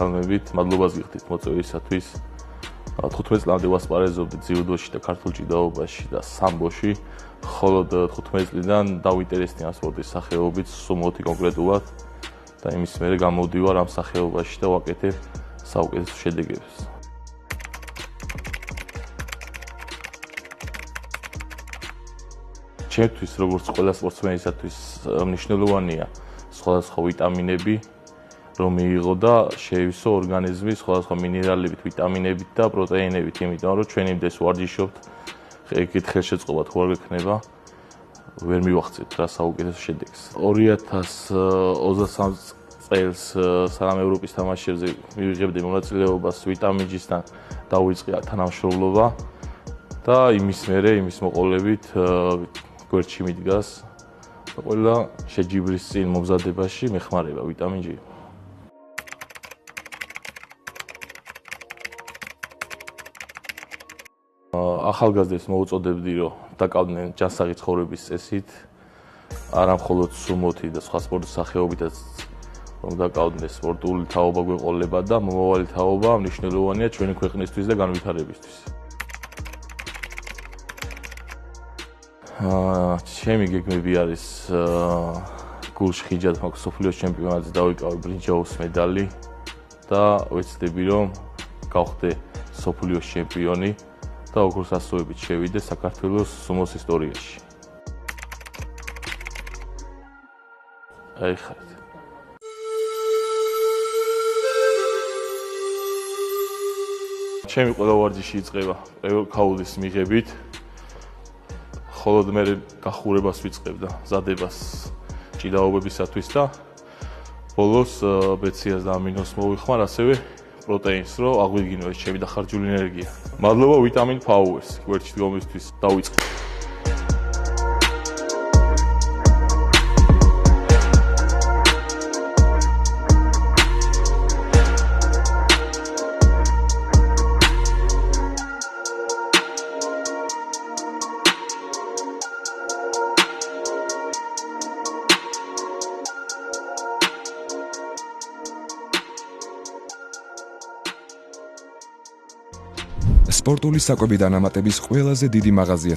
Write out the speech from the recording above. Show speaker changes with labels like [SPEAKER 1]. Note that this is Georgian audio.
[SPEAKER 1] მოგებით, მადლობას გიხდით მოწვევისათვის. 15 წლამდე ვასპარეზობდი ძიუდოში და ქართულ ჭიდაობაში და სამბოში. ხოლო 15 წლიდან დავინტერესდი ამ სპორტის სახეობით, სუმოთი კონკრეტულად და იმის მერე გამოვდივარ ამ სახეობაში და ვაკეთებ საუკეთესო შედეგებს. ჩემთვის, როგორც ყველა სპორტსმენისათვის, მნიშვნელოვანია სხვადასხვა ვიტამინები, რომ მიიღო და შეივსო ორგანიზმი სხვადასხვა მინერალებით, ვიტამინებით და პროტეინებით, იმიტომ რომ ჩვენ იმდეს ვარჯიშობთ, ეგეთ ხელშეწყობა თუ არ გექნება, ვერ მივახცეთ რა საუკეთესო შედეგს. 2023 წელს სანამ ევროპის თამაშებზე მივიღებდი მონაწილეობას ვიტამინჯისთან დავიწყე თანამშრომლობა და იმის მერე, იმის მოყოლებით გვერდში მიდგას ყველა შეჯიბრის წინ მომზადებაში მეხმარება ვიტამინჯი. ახალგაზრდებს მოუწოდებდი, რომ დაკავდნენ ჯანსაღი ცხოვრების წესით, არა მხოლოდ სუმოთი და სხვა სპორტის სახეობითაც, რომ დაკავდნენ სპორტული თაობა გვეყოლება და მომავალი თაობა მნიშვნელოვანია ჩვენი ქვეყნისთვის და განვითარებისთვის. ჩემი გეგმები არის გულში ხიჯად მაქვს სოფლიოს ჩემპიონატზე დავიკავე ბრინჯაოს მედალი და ვეცდები, რომ გავხდე სოფლიოს ჩემპიონი და ოქროს ასოებით შევიდე საქართველოს სუმოს ისტორიაში. აიხარეთ. ჩემი ყველა ვარჯიში იწყება ქაულის მიღებით, ხოლო მე გახურებას ვიწყებ და მზადებას ჭიდაობებისათვის და ბოლოს ბეციას და ამინოს მოვიხმარ, ასევე პროტეინს, რომ აღვიდგინო ეს ჩემი დახარჯული ენერგია. მადლობა ვიტამინ Powers გვერდში დგომისთვის. დავიწყე.
[SPEAKER 2] სპორტული საკვები დანამატების ყველაზე დიდი მაღაზია